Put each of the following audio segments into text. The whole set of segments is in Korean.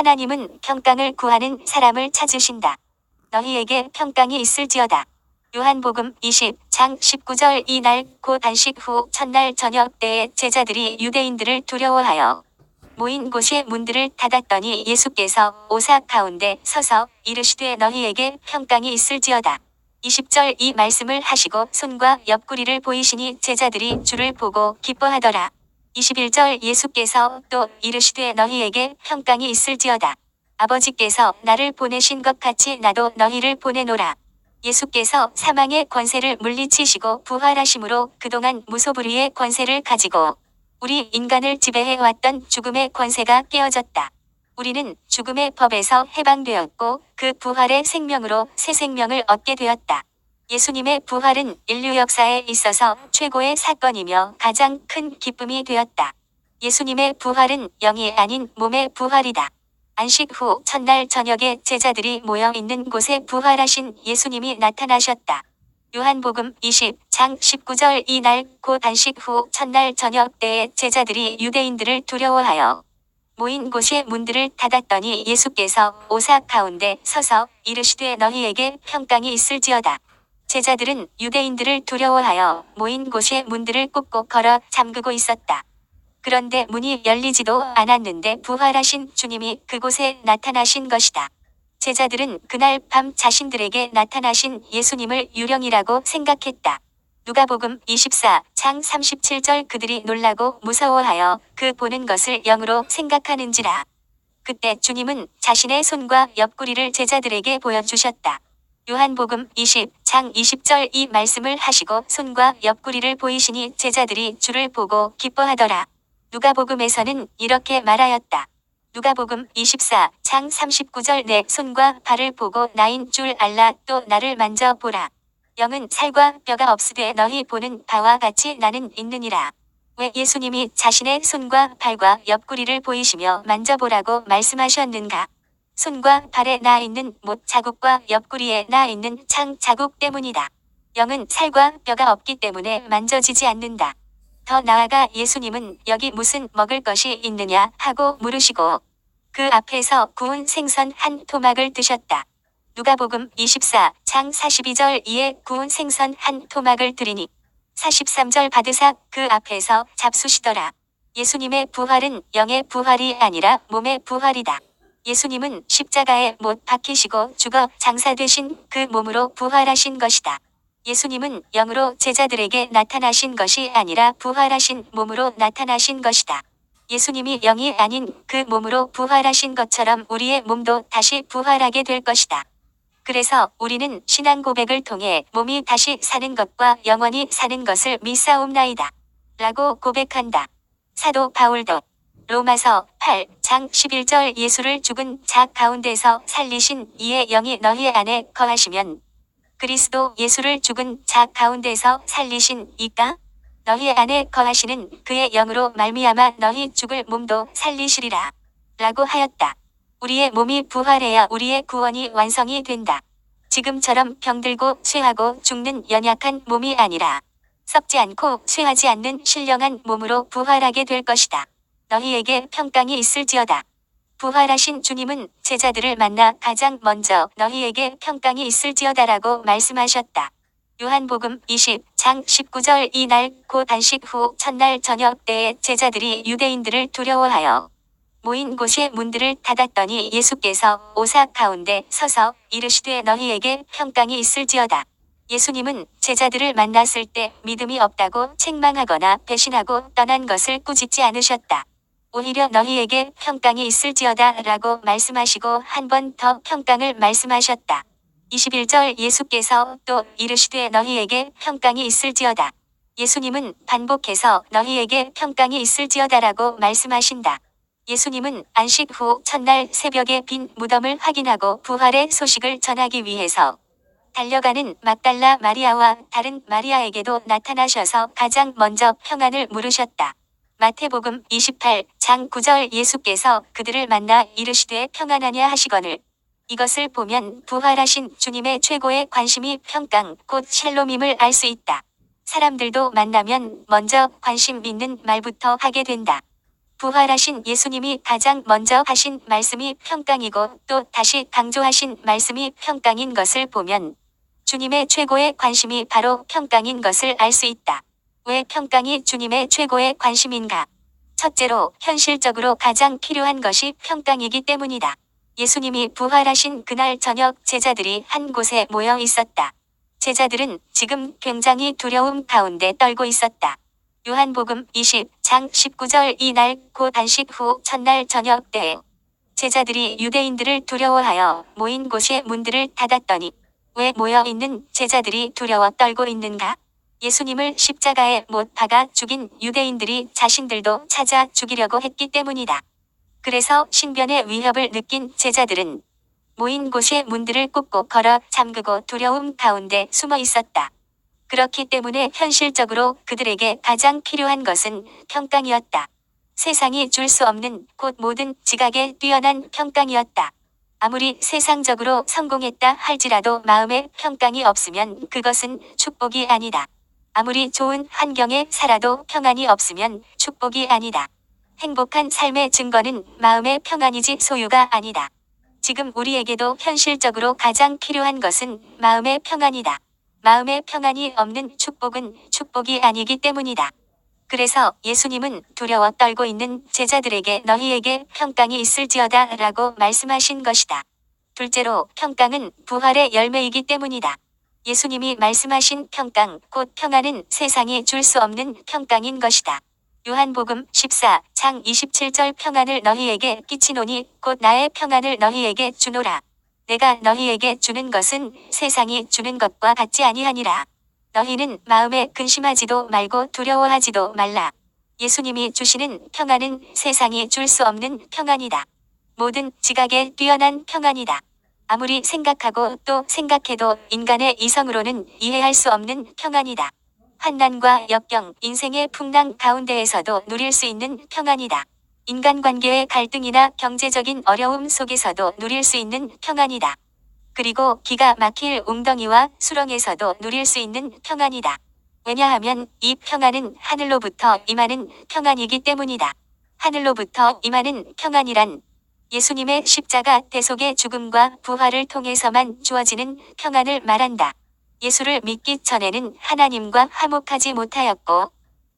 하나님은 평강을 구하는 사람을 찾으신다. 너희에게 평강이 있을지어다. 요한복음 20장 19절. 이날 곧 안식 후 첫날 저녁 때에 제자들이 유대인들을 두려워하여 모인 곳의 문들을 닫았더니 예수께서 오사 가운데 서서 이르시되 너희에게 평강이 있을지어다. 20절. 이 말씀을 하시고 손과 옆구리를 보이시니 제자들이 주를 보고 기뻐하더라. 21절. 예수께서 또 이르시되 너희에게 평강이 있을지어다. 아버지께서 나를 보내신 것 같이 나도 너희를 보내노라. 예수께서 사망의 권세를 물리치시고 부활하심으로 그동안 무소불위의 권세를 가지고 우리 인간을 지배해왔던 죽음의 권세가 깨어졌다. 우리는 죽음의 법에서 해방되었고 그 부활의 생명으로 새 생명을 얻게 되었다. 예수님의 부활은 인류 역사에 있어서 최고의 사건이며 가장 큰 기쁨이 되었다. 예수님의 부활은 영이 아닌 몸의 부활이다. 안식 후 첫날 저녁에 제자들이 모여 있는 곳에 부활하신 예수님이 나타나셨다. 요한복음 20장 19절. 이날 곧 안식 후 첫날 저녁 때에 제자들이 유대인들을 두려워하여 모인 곳의 문들을 닫았더니 예수께서 오사 가운데 서서 이르시되 너희에게 평강이 있을지어다. 제자들은 유대인들을 두려워하여 모인 곳의 문들을 꾹꾹 걸어 잠그고 있었다. 그런데 문이 열리지도 않았는데 부활하신 주님이 그곳에 나타나신 것이다. 제자들은 그날 밤 자신들에게 나타나신 예수님을 유령이라고 생각했다. 누가복음 24장 37절. 그들이 놀라고 무서워하여 그 보는 것을 영으로 생각하는지라. 그때 주님은 자신의 손과 옆구리를 제자들에게 보여주셨다. 요한복음 20장 20절. 이 말씀을 하시고 손과 옆구리를 보이시니 제자들이 주를 보고 기뻐하더라. 누가복음에서는 이렇게 말하였다. 누가복음 24장 39절. 내 손과 발을 보고 나인 줄 알라. 또 나를 만져보라. 영은 살과 뼈가 없으되 너희 보는 바와 같이 나는 있느니라. 왜 예수님이 자신의 손과 발과 옆구리를 보이시며 만져보라고 말씀하셨는가? 손과 발에 나 있는 못 자국과 옆구리에 나 있는 창 자국 때문이다. 영은 살과 뼈가 없기 때문에 만져지지 않는다. 더 나아가 예수님은 여기 무슨 먹을 것이 있느냐 하고 물으시고 그 앞에서 구운 생선 한 토막을 드셨다. 누가복음 24장 42절. 이에 구운 생선 한 토막을 드리니 43절. 받으사 그 앞에서 잡수시더라. 예수님의 부활은 영의 부활이 아니라 몸의 부활이다. 예수님은 십자가에 못 박히시고 죽어 장사되신 그 몸으로 부활하신 것이다. 예수님은 영으로 제자들에게 나타나신 것이 아니라 부활하신 몸으로 나타나신 것이다. 예수님이 영이 아닌 그 몸으로 부활하신 것처럼 우리의 몸도 다시 부활하게 될 것이다. 그래서 우리는 신앙 고백을 통해 몸이 다시 사는 것과 영원히 사는 것을 믿사옵나이다. 라고 고백한다. 사도 바울도 로마서 8장 11절. 예수를 죽은 자 가운데서 살리신 이의 영이 너희 안에 거하시면 그리스도 예수를 죽은 자 가운데서 살리신 이가 너희 안에 거하시는 그의 영으로 말미암아 너희 죽을 몸도 살리시리라. 라고 하였다. 우리의 몸이 부활해야 우리의 구원이 완성이 된다. 지금처럼 병들고 쇠하고 죽는 연약한 몸이 아니라 썩지 않고 쇠하지 않는 신령한 몸으로 부활하게 될 것이다. 너희에게 평강이 있을지어다. 부활하신 주님은 제자들을 만나 가장 먼저 너희에게 평강이 있을지어다라고 말씀하셨다. 요한복음 20장 19절. 이날 곧 안식 후 첫날 저녁 때에 제자들이 유대인들을 두려워하여 모인 곳의 문들을 닫았더니 예수께서 오사 가운데 서서 이르시되 너희에게 평강이 있을지어다. 예수님은 제자들을 만났을 때 믿음이 없다고 책망하거나 배신하고 떠난 것을 꾸짖지 않으셨다. 오히려 너희에게 평강이 있을지어다 라고 말씀하시고 한 번 더 평강을 말씀하셨다. 21절. 예수께서 또 이르시되 너희에게 평강이 있을지어다. 예수님은 반복해서 너희에게 평강이 있을지어다라고 말씀하신다. 예수님은 안식 후 첫날 새벽에 빈 무덤을 확인하고 부활의 소식을 전하기 위해서 달려가는 막달라 마리아와 다른 마리아에게도 나타나셔서 가장 먼저 평안을 물으셨다. 마태복음 28장 9절. 예수께서 그들을 만나 이르시되 평안하냐 하시거늘 이것을 보면 부활하신 주님의 최고의 관심이 평강 곧 샬롬임을 알 수 있다. 사람들도 만나면 먼저 관심 있는 말부터 하게 된다. 부활하신 예수님이 가장 먼저 하신 말씀이 평강이고 또 다시 강조하신 말씀이 평강인 것을 보면 주님의 최고의 관심이 바로 평강인 것을 알 수 있다. 왜 평강이 주님의 최고의 관심인가? 첫째로 현실적으로 가장 필요한 것이 평강이기 때문이다. 예수님이 부활하신 그날 저녁 제자들이 한 곳에 모여 있었다. 제자들은 지금 굉장히 두려움 가운데 떨고 있었다. 요한복음 20장 19절 이날 곧 안식 후 첫날 저녁 때에 제자들이 유대인들을 두려워하여 모인 곳의 문들을 닫았더니 왜 모여 있는 제자들이 두려워 떨고 있는가? 예수님을 십자가에 못 박아 죽인 유대인들이 자신들도 찾아 죽이려고 했기 때문이다. 그래서 신변의 위협을 느낀 제자들은 모인 곳의 문들을 꾹꾹 걸어 잠그고 두려움 가운데 숨어 있었다. 그렇기 때문에 현실적으로 그들에게 가장 필요한 것은 평강이었다. 세상이 줄 수 없는 곧 모든 지각에 뛰어난 평강이었다. 아무리 세상적으로 성공했다 할지라도 마음에 평강이 없으면 그것은 축복이 아니다. 아무리 좋은 환경에 살아도 평안이 없으면 축복이 아니다. 행복한 삶의 증거는 마음의 평안이지 소유가 아니다. 지금 우리에게도 현실적으로 가장 필요한 것은 마음의 평안이다. 마음의 평안이 없는 축복은 축복이 아니기 때문이다. 그래서 예수님은 두려워 떨고 있는 제자들에게 너희에게 평강이 있을지어다 라고 말씀하신 것이다. 둘째로 평강은 부활의 열매이기 때문이다. 예수님이 말씀하신 평강, 곧 평안은 세상이 줄 수 없는 평강인 것이다. 요한복음 14장 27절 평안을 너희에게 끼치노니 곧 나의 평안을 너희에게 주노라. 내가 너희에게 주는 것은 세상이 주는 것과 같지 아니하니라. 너희는 마음에 근심하지도 말고 두려워하지도 말라. 예수님이 주시는 평안은 세상이 줄 수 없는 평안이다. 모든 지각에 뛰어난 평안이다. 아무리 생각하고 또 생각해도 인간의 이성으로는 이해할 수 없는 평안이다. 환난과 역경, 인생의 풍랑 가운데에서도 누릴 수 있는 평안이다. 인간관계의 갈등이나 경제적인 어려움 속에서도 누릴 수 있는 평안이다. 그리고 기가 막힐 웅덩이와 수렁에서도 누릴 수 있는 평안이다. 왜냐하면 이 평안은 하늘로부터 임하는 평안이기 때문이다. 하늘로부터 임하는 평안이란 예수님의 십자가 대속의 죽음과 부활을 통해서만 주어지는 평안을 말한다. 예수를 믿기 전에는 하나님과 화목하지 못하였고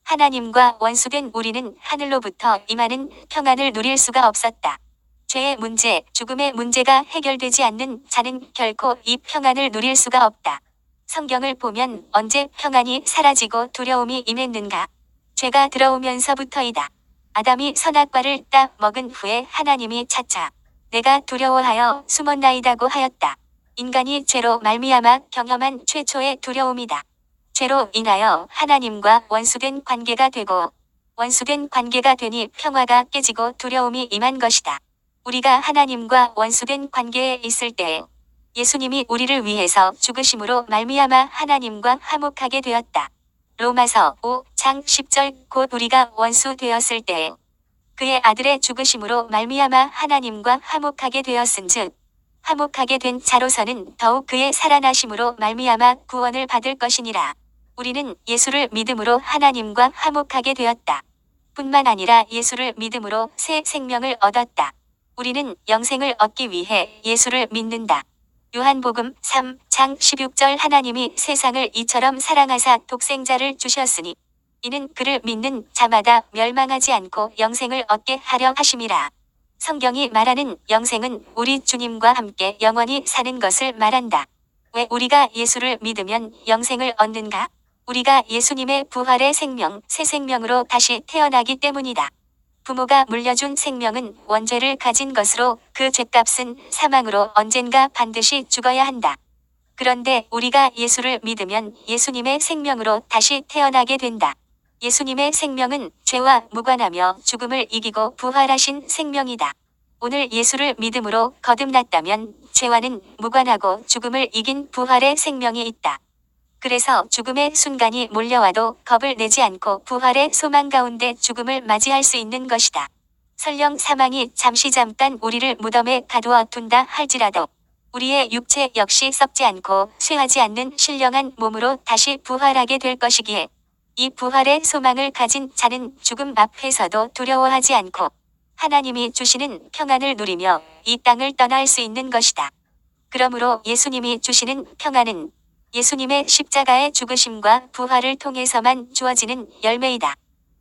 하나님과 원수된 우리는 하늘로부터 임하는 평안을 누릴 수가 없었다. 죄의 문제, 죽음의 문제가 해결되지 않는 자는 결코 이 평안을 누릴 수가 없다. 성경을 보면 언제 평안이 사라지고 두려움이 임했는가? 죄가 들어오면서부터이다. 아담이 선악과를 따 먹은 후에 하나님이 차차 내가 두려워하여 숨었나이다고 하였다. 인간이 죄로 말미암아 경험한 최초의 두려움이다. 죄로 인하여 하나님과 원수된 관계가 되고 원수된 관계가 되니 평화가 깨지고 두려움이 임한 것이다. 우리가 하나님과 원수된 관계에 있을 때에 예수님이 우리를 위해서 죽으심으로 말미암아 하나님과 화목하게 되었다. 로마서 5장 10절 곧 우리가 원수 되었을 때에 그의 아들의 죽으심으로 말미암아 하나님과 화목하게 되었은즉 화목하게 된 자로서는 더욱 그의 살아나심으로 말미암아 구원을 받을 것이니라. 우리는 예수를 믿음으로 하나님과 화목하게 되었다. 뿐만 아니라 예수를 믿음으로 새 생명을 얻었다. 우리는 영생을 얻기 위해 예수를 믿는다. 요한복음 3장 16절 하나님이 세상을 이처럼 사랑하사 독생자를 주셨으니 이는 그를 믿는 자마다 멸망하지 않고 영생을 얻게 하려 하심이라. 성경이 말하는 영생은 우리 주님과 함께 영원히 사는 것을 말한다. 왜 우리가 예수를 믿으면 영생을 얻는가? 우리가 예수님의 부활의 생명, 새 생명으로 다시 태어나기 때문이다. 부모가 물려준 생명은 원죄를 가진 것으로 그 죄값은 사망으로 언젠가 반드시 죽어야 한다. 그런데 우리가 예수를 믿으면 예수님의 생명으로 다시 태어나게 된다. 예수님의 생명은 죄와 무관하며 죽음을 이기고 부활하신 생명이다. 오늘 예수를 믿음으로 거듭났다면 죄와는 무관하고 죽음을 이긴 부활의 생명이 있다. 그래서 죽음의 순간이 몰려와도 겁을 내지 않고 부활의 소망 가운데 죽음을 맞이할 수 있는 것이다. 설령 사망이 잠깐 우리를 무덤에 가두어 둔다 할지라도 우리의 육체 역시 썩지 않고 쇠하지 않는 신령한 몸으로 다시 부활하게 될 것이기에 이 부활의 소망을 가진 자는 죽음 앞에서도 두려워하지 않고 하나님이 주시는 평안을 누리며 이 땅을 떠날 수 있는 것이다. 그러므로 예수님이 주시는 평안은 예수님의 십자가의 죽으심과 부활을 통해서만 주어지는 열매이다.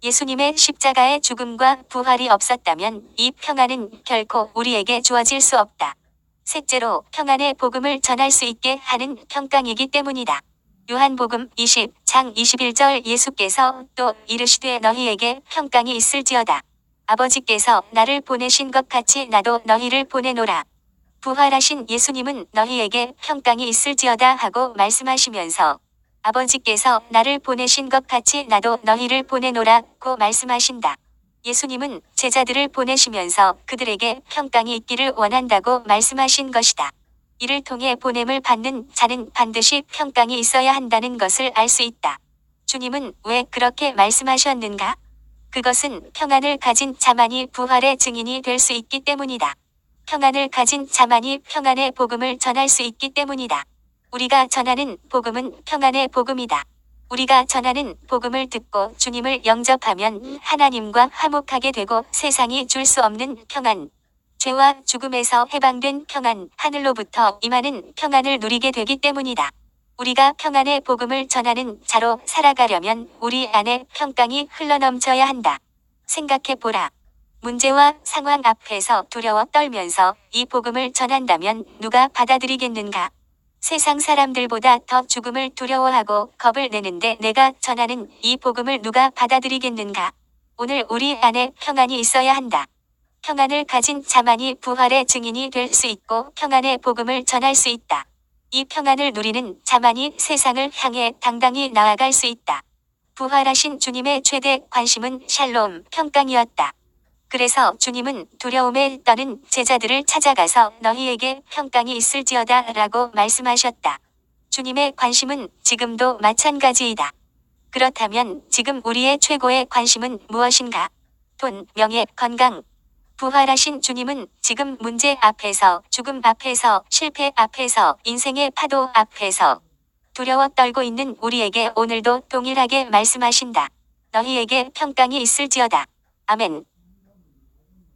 예수님의 십자가의 죽음과 부활이 없었다면 이 평안은 결코 우리에게 주어질 수 없다. 셋째로 평안의 복음을 전할 수 있게 하는 평강이기 때문이다. 요한복음 20장 21절 예수께서 또 이르시되 너희에게 평강이 있을지어다. 아버지께서 나를 보내신 것 같이 나도 너희를 보내노라. 부활하신 예수님은 너희에게 평강이 있을지어다 하고 말씀하시면서 아버지께서 나를 보내신 것 같이 나도 너희를 보내노라고 말씀하신다. 예수님은 제자들을 보내시면서 그들에게 평강이 있기를 원한다고 말씀하신 것이다. 이를 통해 보냄을 받는 자는 반드시 평강이 있어야 한다는 것을 알 수 있다. 주님은 왜 그렇게 말씀하셨는가? 그것은 평안을 가진 자만이 부활의 증인이 될 수 있기 때문이다. 평안을 가진 자만이 평안의 복음을 전할 수 있기 때문이다. 우리가 전하는 복음은 평안의 복음이다. 우리가 전하는 복음을 듣고 주님을 영접하면 하나님과 화목하게 되고 세상이 줄 수 없는 평안, 죄와 죽음에서 해방된 평안, 하늘로부터 임하는 평안을 누리게 되기 때문이다. 우리가 평안의 복음을 전하는 자로 살아가려면 우리 안에 평강이 흘러넘쳐야 한다. 생각해 보라. 문제와 상황 앞에서 두려워 떨면서 이 복음을 전한다면 누가 받아들이겠는가? 세상 사람들보다 더 죽음을 두려워하고 겁을 내는데 내가 전하는 이 복음을 누가 받아들이겠는가? 오늘 우리 안에 평안이 있어야 한다. 평안을 가진 자만이 부활의 증인이 될 수 있고 평안의 복음을 전할 수 있다. 이 평안을 누리는 자만이 세상을 향해 당당히 나아갈 수 있다. 부활하신 주님의 최대 관심은 샬롬, 평강이었다. 그래서 주님은 두려움에 떠는 제자들을 찾아가서 너희에게 평강이 있을지어다 라고 말씀하셨다. 주님의 관심은 지금도 마찬가지이다. 그렇다면 지금 우리의 최고의 관심은 무엇인가? 돈, 명예, 건강. 부활하신 주님은 지금 문제 앞에서, 죽음 앞에서, 실패 앞에서, 인생의 파도 앞에서 두려워 떨고 있는 우리에게 오늘도 동일하게 말씀하신다. 너희에게 평강이 있을지어다. 아멘.